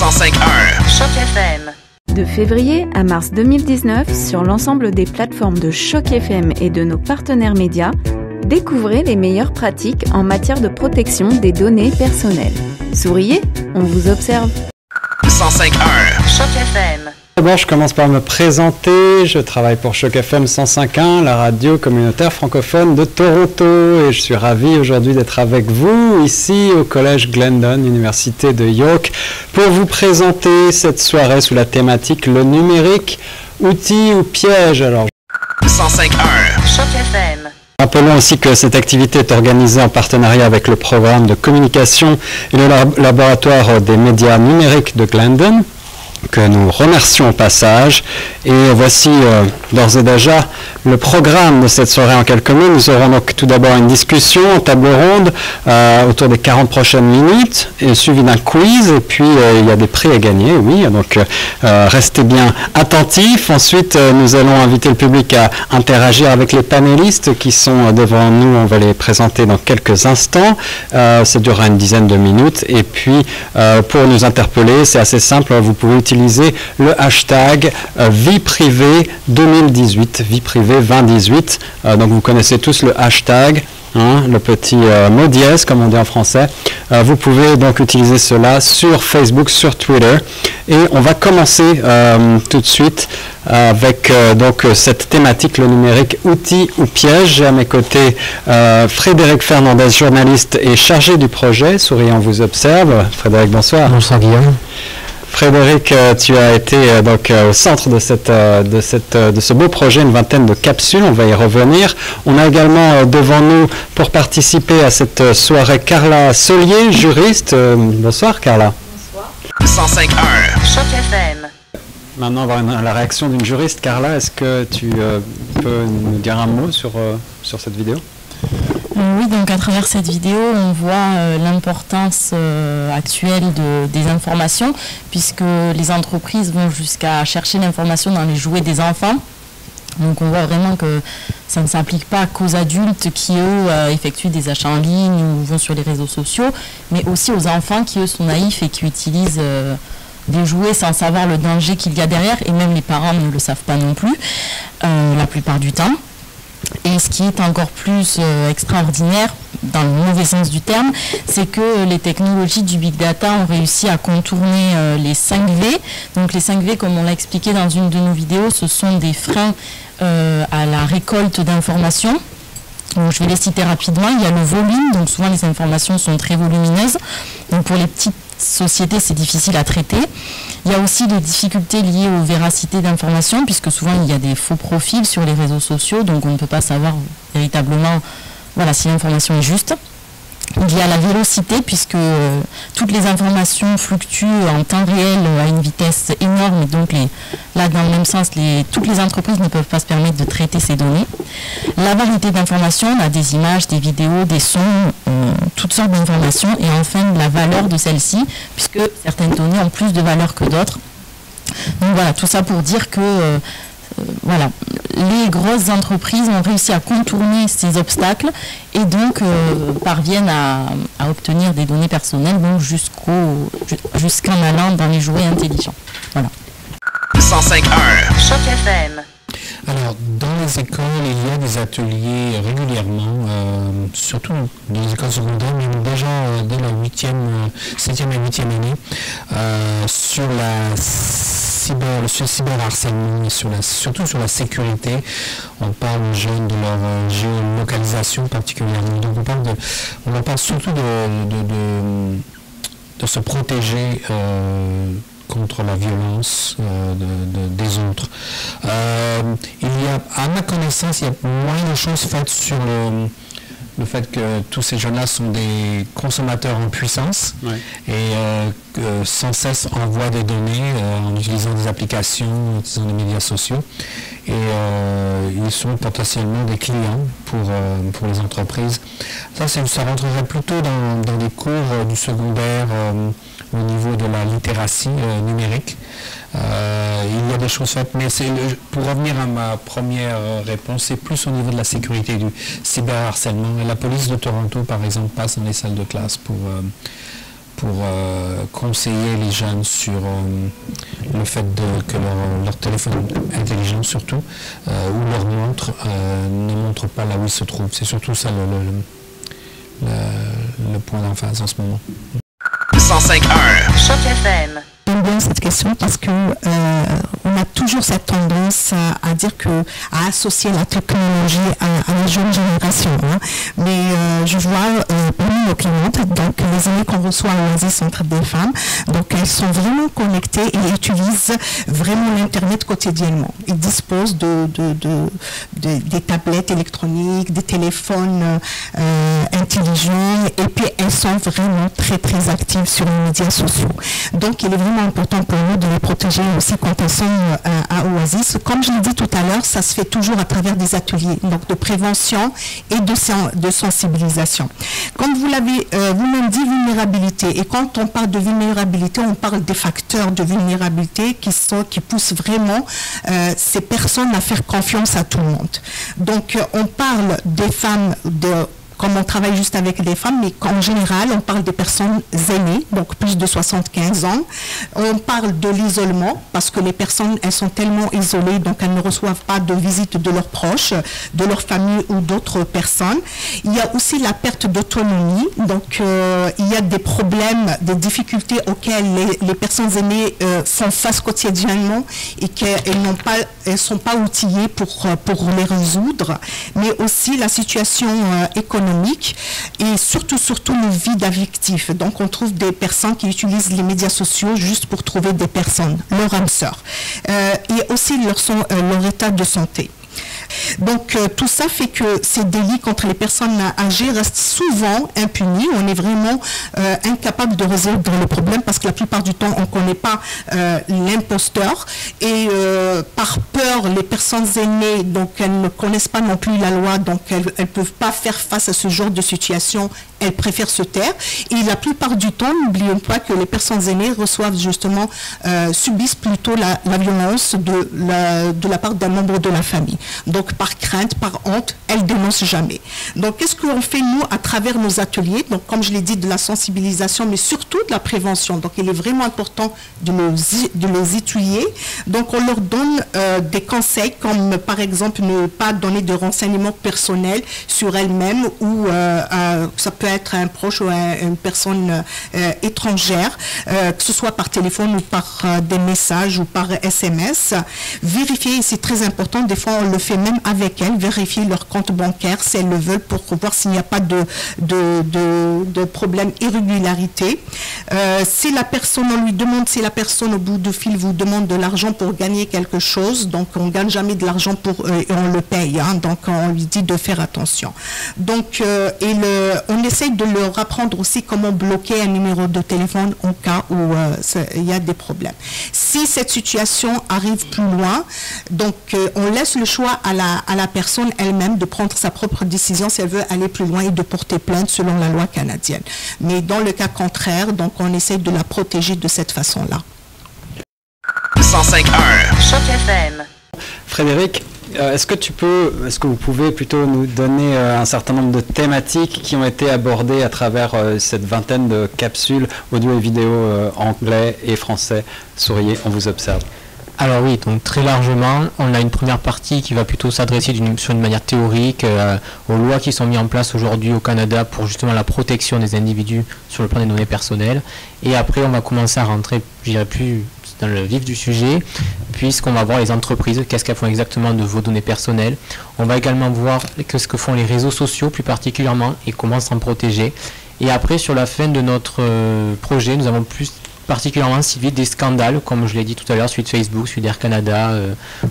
105.1 Choc FM. De février à mars 2019, sur l'ensemble des plateformes de Choc FM et de nos partenaires médias, découvrez les meilleures pratiques en matière de protection des données personnelles. Souriez, on vous observe. 105.1 Choc FM. D'abord, je commence par me présenter. Je travaille pour Choc FM 105.1, la radio communautaire francophone de Toronto. Et je suis ravi aujourd'hui d'être avec vous, ici au collège Glendon, Université de York, pour vous présenter cette soirée sous la thématique « Le numérique, outil ou piège ». Alors, 105.1 Choc FM. Rappelons aussi que cette activité est organisée en partenariat avec le programme de communication et le laboratoire des médias numériques de Glendon, que nous remercions au passage. Et voici d'ores et déjà le programme de cette soirée en quelques mots. Nous aurons donc tout d'abord une discussion en table ronde autour des 40 prochaines minutes, et suivi d'un quiz, et puis il y a des prix à gagner, oui, donc restez bien attentifs. Ensuite, nous allons inviter le public à interagir avec les panélistes qui sont devant nous. On va les présenter dans quelques instants. Ça durera une dizaine de minutes, et puis pour nous interpeller, c'est assez simple, vous pouvez utiliser le hashtag vie privée 2018, vie privée 2018. Donc vous connaissez tous le hashtag, le petit mot dièse comme on dit en français. Vous pouvez donc utiliser cela sur Facebook, sur Twitter. Et on va commencer tout de suite avec donc cette thématique, le numérique, outil ou piège. J'ai à mes côtés Frédéric Fernandez, journaliste et chargé du projet. Souriant vous observe. Frédéric, bonsoir. Bonsoir Guillaume. Frédéric, tu as été donc au centre de ce beau projet, une vingtaine de capsules, on va y revenir. On a également devant nous, pour participer à cette soirée, Carla Solier, juriste. Bonsoir Carla. Bonsoir. 105.1 Choc FM. Maintenant, on va avoir la réaction d'une juriste. Carla, est-ce que tu peux nous dire un mot sur cette vidéo ? Oui, donc à travers cette vidéo, on voit l'importance actuelle des informations, puisque les entreprises vont jusqu'à chercher l'information dans les jouets des enfants. Donc on voit vraiment que ça ne s'applique pas qu'aux adultes qui, eux, effectuent des achats en ligne ou vont sur les réseaux sociaux, mais aussi aux enfants qui, eux, sont naïfs et qui utilisent des jouets sans savoir le danger qu'il y a derrière, et même les parents ne le savent pas non plus, la plupart du temps. Et ce qui est encore plus extraordinaire, dans le mauvais sens du terme, c'est que les technologies du Big Data ont réussi à contourner les 5V. Donc les 5V, comme on l'a expliqué dans une de nos vidéos, ce sont des freins à la récolte d'informations. Donc, je vais les citer rapidement. Il y a le volume, donc souvent les informations sont très volumineuses. Donc pour les petites sociétés, c'est difficile à traiter. Il y a aussi des difficultés liées aux véracités d'informations, puisque souvent il y a des faux profils sur les réseaux sociaux, donc on ne peut pas savoir véritablement si l'information est juste. Il y a la vélocité, puisque toutes les informations fluctuent en temps réel à une vitesse énorme, et donc là dans le même sens, toutes les entreprises ne peuvent pas se permettre de traiter ces données. La variété d'informations, on a des images, des vidéos, des sons, toutes sortes d'informations, et enfin la valeur de celles-ci, puisque certaines données ont plus de valeur que d'autres. Donc voilà, tout ça pour dire que les grosses entreprises ont réussi à contourner ces obstacles et donc parviennent à obtenir des données personnelles, donc jusqu'en allant dans les jouets intelligents. Voilà. 105.1 Choc FM. Alors, dans les écoles, il y a des ateliers régulièrement, surtout dans les écoles secondaires, mais déjà dès la 7e et 8e année, sur le cyberharcèlement, surtout sur la sécurité. On parle aux jeunes de leur géolocalisation particulièrement. Donc on parle surtout de se protéger contre la violence des autres. À ma connaissance, il y a moins de choses faites sur le fait que tous ces jeunes-là sont des consommateurs en puissance, ouais, et sans cesse envoient des données en utilisant des applications, en utilisant des médias sociaux. Et ils sont potentiellement des clients pour les entreprises. Ça rentrerait plutôt dans les cours du secondaire au niveau de la littératie numérique. Il y a des choses faites, mais pour revenir à ma première réponse, c'est plus au niveau de la sécurité du cyberharcèlement. Et la police de Toronto, par exemple, passe dans les salles de classe conseiller les jeunes sur le fait que leur téléphone intelligent surtout, ou leur montre, ne montre pas là où ils se trouvent. C'est surtout ça le point d'emphase en ce moment. 105.1 Choc FM. J'aime bien cette question parce que on a toujours cette tendance à dire à associer la technologie à la jeune génération. Hein. Mais je vois parmi nos clientes, donc les aînés qu'on reçoit à l'Oasis Centre des femmes, donc elles sont vraiment connectées et utilisent vraiment l'Internet quotidiennement. Ils disposent des tablettes électroniques, des téléphones intelligents, et puis elles sont vraiment très très actives sur les médias sociaux. Donc il est vraiment important pour nous de les protéger aussi quand elles sont à Oasis. Comme je l'ai dit tout à l'heure, ça se fait toujours à travers des ateliers donc de prévention et de sensibilisation. Comme vous l'avez vous-même dit, vulnérabilité. Et quand on parle de vulnérabilité, on parle des facteurs de vulnérabilité qui poussent vraiment ces personnes à faire confiance à tout le monde. Donc on parle des femmes comme on travaille juste avec des femmes, mais qu'en général, on parle des personnes aînées, donc plus de 75 ans. On parle de l'isolement, parce que les personnes, elles sont tellement isolées, donc elles ne reçoivent pas de visite de leurs proches, de leur famille ou d'autres personnes. Il y a aussi la perte d'autonomie, donc il y a des problèmes, des difficultés auxquelles les personnes aînées font face quotidiennement et qu'elles ne sont pas outillées pour les résoudre, mais aussi la situation économique et surtout le vide affectif. Donc on trouve des personnes qui utilisent les médias sociaux juste pour trouver des personnes, leur âme sœur, et aussi leur état de santé. Donc tout ça fait que ces délits contre les personnes âgées restent souvent impunis. On est vraiment incapable de résoudre le problème parce que la plupart du temps on ne connaît pas l'imposteur et par peur les personnes aînées, donc elles ne connaissent pas non plus la loi, donc elles ne peuvent pas faire face à ce genre de situation, elles préfèrent se taire. Et la plupart du temps, n'oublions pas que les personnes aînées reçoivent justement, subissent plutôt la violence de la part d'un membre de la famille. Donc par crainte, par honte, elles ne dénoncent jamais. Donc qu'est-ce qu'on fait nous à travers nos ateliers? Donc comme je l'ai dit, de la sensibilisation, mais surtout de la prévention. Donc il est vraiment important de les étudier. Donc on leur donne des conseils comme par exemple ne pas donner de renseignements personnels sur elles-mêmes ou ça peut être un proche ou une personne étrangère, que ce soit par téléphone ou par des messages ou par SMS. Vérifier, c'est très important, des fois on le fait même avec elles, vérifier leur compte bancaire si elles le veulent pour voir s'il n'y a pas de problème, irrégularité. Si la personne, on lui demande, si la personne au bout du fil vous demande de l'argent pour gagner quelque chose, donc on ne gagne jamais de l'argent et on le paye, hein, donc on lui dit de faire attention. Donc on essaye de leur apprendre aussi comment bloquer un numéro de téléphone en cas où il y a des problèmes. Si cette situation arrive plus loin, donc on laisse le choix à la personne elle-même de prendre sa propre décision si elle veut aller plus loin et de porter plainte selon la loi canadienne. Mais dans le cas contraire, donc on essaye de la protéger de cette façon-là. 105.1 Choc FM. Frédéric, est-ce que vous pouvez plutôt nous donner un certain nombre de thématiques qui ont été abordées à travers cette vingtaine de capsules audio et vidéo anglais et français? Souriez, on vous observe. Alors oui, donc très largement, on a une première partie qui va plutôt s'adresser sur une manière théorique aux lois qui sont mises en place aujourd'hui au Canada pour justement la protection des individus sur le plan des données personnelles. Et après, on va commencer à rentrer, je dirais, plus dans le vif du sujet, puisqu'on va voir les entreprises, qu'est-ce qu'elles font exactement de vos données personnelles. On va également voir ce que font les réseaux sociaux plus particulièrement et comment s'en protéger. Et après, sur la fin de notre projet, nous avons plus particulièrement suivi des scandales, comme je l'ai dit tout à l'heure, celui de Facebook, celui d'Air Canada,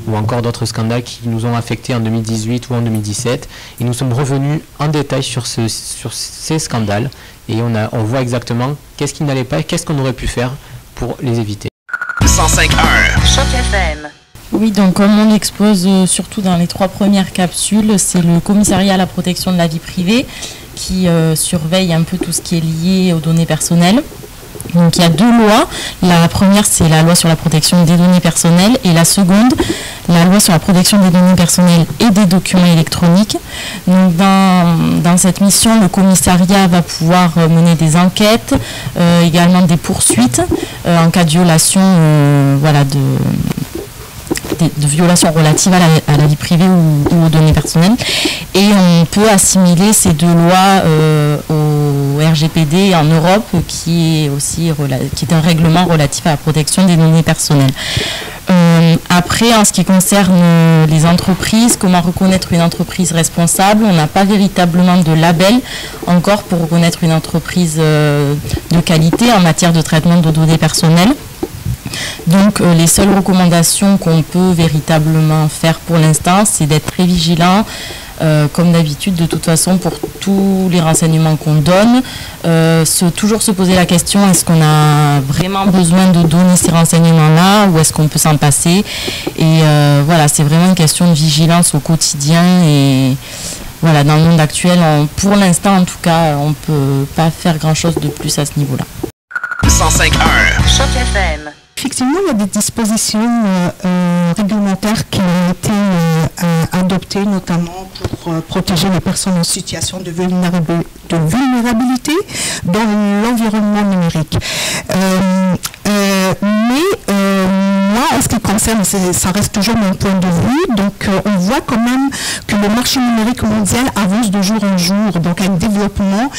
ou encore d'autres scandales qui nous ont affectés en 2018 ou en 2017. Et nous sommes revenus en détail sur ces scandales et on voit exactement qu'est-ce qui n'allait pas et qu'est-ce qu'on aurait pu faire pour les éviter. 105.1 Choc FM. Oui, donc comme on expose surtout dans les 3 premières capsules, c'est le commissariat à la protection de la vie privée qui surveille un peu tout ce qui est lié aux données personnelles. Donc il y a deux lois. La première, c'est la loi sur la protection des données personnelles et la seconde, la loi sur la protection des données personnelles et des documents électroniques. Donc dans cette mission, le commissariat va pouvoir mener des enquêtes, également des poursuites en cas de violation de violations relatives à la vie privée ou aux données personnelles. Et on peut assimiler ces deux lois au RGPD en Europe, qui est un règlement relatif à la protection des données personnelles. Après, en ce qui concerne les entreprises, comment reconnaître une entreprise responsable, on n'a pas véritablement de label encore pour reconnaître une entreprise de qualité en matière de traitement de données personnelles. Donc les seules recommandations qu'on peut véritablement faire pour l'instant, c'est d'être très vigilant, comme d'habitude, de toute façon, pour tous les renseignements qu'on donne, toujours se poser la question, est-ce qu'on a vraiment besoin de donner ces renseignements-là ou est-ce qu'on peut s'en passer? Et voilà, c'est vraiment une question de vigilance au quotidien. Et voilà, dans le monde actuel, pour l'instant en tout cas, on ne peut pas faire grand-chose de plus à ce niveau-là. 105.1 Choc FM. Effectivement, il y a des dispositions réglementaires qui ont été adoptées, notamment pour protéger les personnes en situation de vulnérabilité dans l'environnement numérique. Moi, en ce qui concerne, ça reste toujours mon point de vue, donc on voit quand même que le marché numérique mondial avance de jour en jour, donc un développement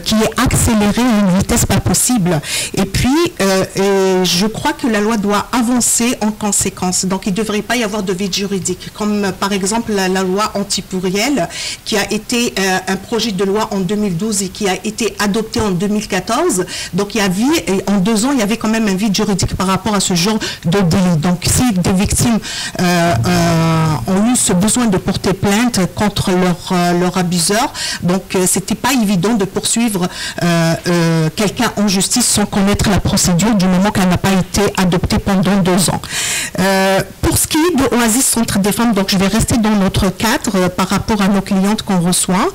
qui est accéléré à une vitesse pas possible. Et puis, je crois que la loi doit avancer en conséquence, donc il ne devrait pas y avoir de vide juridique, comme par exemple la loi anti-pourriel, qui a été un projet de loi en 2012 et qui a été adopté en 2014, donc en 2 ans, il y avait quand même un vide juridique par rapport à ce genre de délit. Donc si des victimes ont eu ce besoin de porter plainte contre leur abuseur, donc c'était pas évident de poursuivre quelqu'un en justice sans connaître la procédure du moment qu'elle n'a pas été adoptée pendant 2 ans. Pour ce qui est de Oasis Centre des femmes, donc je vais rester dans notre cadre par rapport à nos clientes qu'on reçoit.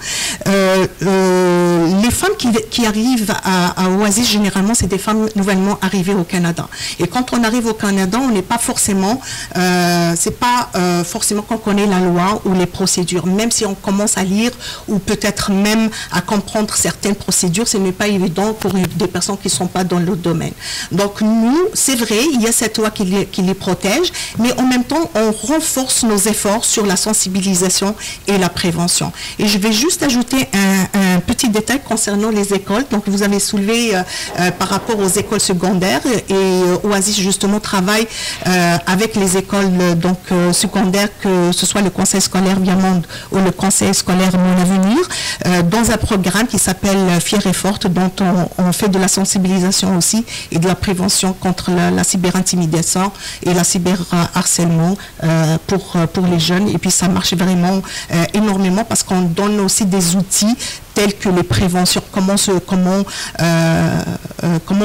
Les femmes qui arrivent à Oasis, généralement, c'est des femmes nouvellement arrivées au Canada. Et quand on arrive au Canada, on n'est pas forcément, forcément qu'on connaît la loi ou les procédures. Même si on commence à lire ou peut-être même à comprendre certaines procédures, ce n'est pas évident pour des personnes qui ne sont pas dans le domaine. Donc nous, c'est vrai, il y a cette loi qui les protège, mais en même temps, on renforce nos efforts sur la sensibilisation et la prévention. Et je vais juste ajouter un petit détail concernant les écoles. Donc vous avez soulevé par rapport aux écoles secondaires, et Oasis justement travaille avec les écoles secondaires, que ce soit le conseil scolaire Viamonde ou le conseil scolaire Mon Avenir, dans un programme qui s'appelle Fière et Forte, dont on fait de la sensibilisation aussi et de la prévention contre la cyberintimidation et la cyberharcèlement pour les jeunes. Et puis ça marche vraiment énormément parce qu'on donne aussi des outils tels que les préventions, comment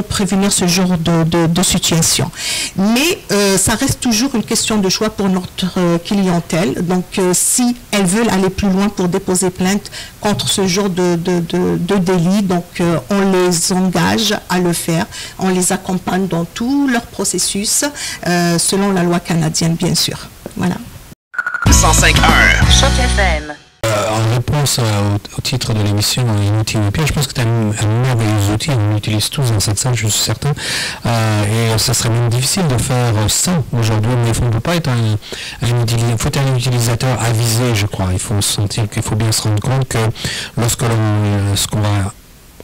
prévenir ce genre de situation. Mais ça reste toujours une question de choix pour notre clientèle. Donc si elles veulent aller plus loin pour déposer plainte contre ce genre de délit, donc on les engage à le faire, on les accompagne dans tout leur processus, selon la loi canadienne bien sûr. Voilà. 105.1 Choc FM. En réponse au titre de l'émission Inutile ou pire, je pense que tu as un merveilleux outil, on l'utilise tous dans cette salle, je suis certain, et ça serait même difficile de faire sans aujourd'hui, mais il ne faut pas être un utilisateur avisé, je crois. Il faut sentir qu'il faut bien se rendre compte que lorsque ce qu'on va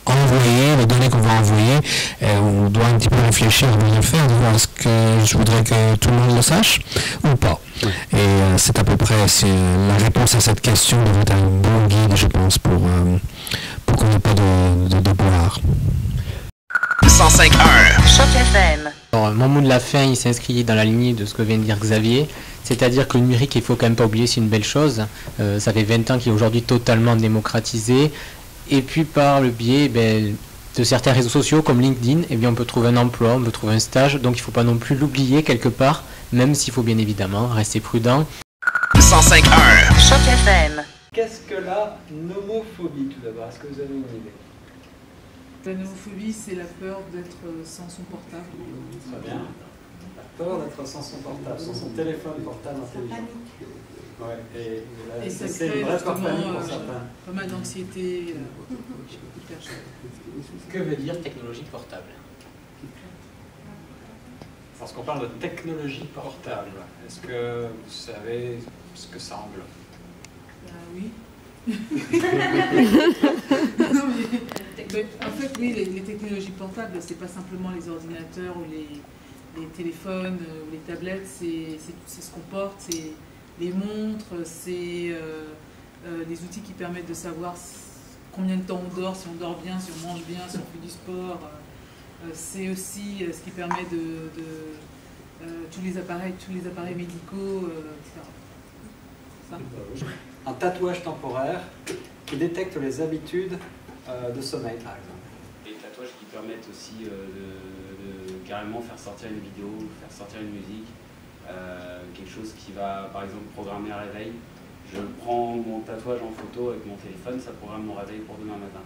envoyer, les données qu'on va envoyer, on doit un petit peu réfléchir avant de le faire, de voir est-ce que je voudrais que tout le monde le sache ou pas. Et c'est à peu près la réponse à cette question devrait être un bon guide, je pense, pour qu'on n'ait pas de boire. 105.1 Choc FM. Alors, mon mot de la fin, il s'inscrit dans la lignée de ce que vient de dire Xavier. C'est-à-dire que le numérique, il faut quand même pas oublier, c'est une belle chose. Ça fait 20 ans qu'il est aujourd'hui totalement démocratisé. Et puis par le biais de certains réseaux sociaux comme LinkedIn, on peut trouver un emploi, on peut trouver un stage. Donc il ne faut pas non plus l'oublier quelque part, même s'il faut bien évidemment rester prudent. 105.1 Choc FM. Qu'est-ce que la nomophobie tout d'abord? Est-ce que vous avez une idée? La nomophobie, c'est la peur d'être sans son portable. Très bien. La peur d'être sans son portable, sans son téléphone portable intelligent. Ouais, et ça c'est crée une vraie peur panique pour justement certains. pas mal d'anxiété. Que veut dire technologie portable? Lorsqu'on parle de technologie portable, est-ce que vous savez ce que ça englobe? Oui. Non, mais en fait, oui, les technologies portables, c'est pas simplement les ordinateurs ou les téléphones ou les tablettes, c'est ce qu'on porte, c'est les montres, c'est les outils qui permettent de savoir combien de temps on dort, si on dort bien, si on mange bien, si on fait du sport. C'est aussi ce qui permet tous les appareils médicaux, etc. Ça. Un tatouage temporaire qui détecte les habitudes de sommeil, par exemple. Les tatouages qui permettent aussi de carrément faire sortir une vidéo, faire sortir une musique, quelque chose qui va par exemple programmer un réveil. Je prends mon tatouage en photo avec mon téléphone, ça programme mon réveil pour demain matin.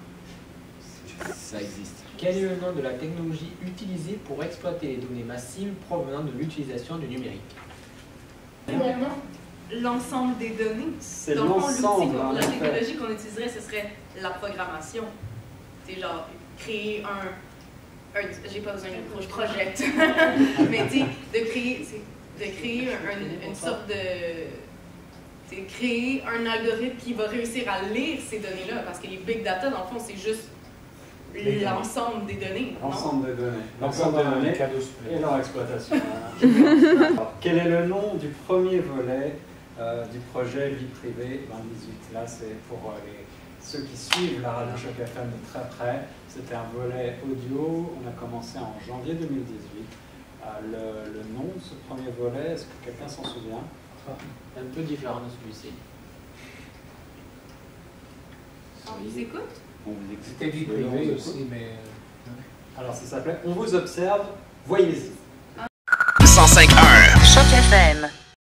Ça existe. Quel est le nom de la technologie utilisée pour exploiter les données massives provenant de l'utilisation du numérique? Finalement, l'ensemble des données. C'est l'ensemble. La technologie qu'on utiliserait, ce serait la programmation. C'est genre créer j'ai pas besoin de project, mais tu sais, de créer une sorte de... C'est créer un algorithme qui va réussir à lire ces données-là, parce que les big data, dans le fond, c'est juste l'ensemble des données. L'ensemble des données. L'ensemble des données et leur exploitation. Alors, quel est le nom du premier volet du projet Vie privée 2018? Là, c'est pour ceux qui suivent la radio Choc FM de très près. C'était un volet audio. On a commencé en janvier 2018. Le nom de ce premier volet, est-ce que quelqu'un s'en souvient? Un peu différent de celui-ci. On vous écoute? On vous écoute. C'était vie privée aussi, mais... Alors, ça s'appelait On vous observe, voyez-y. 105.1 Choc FM.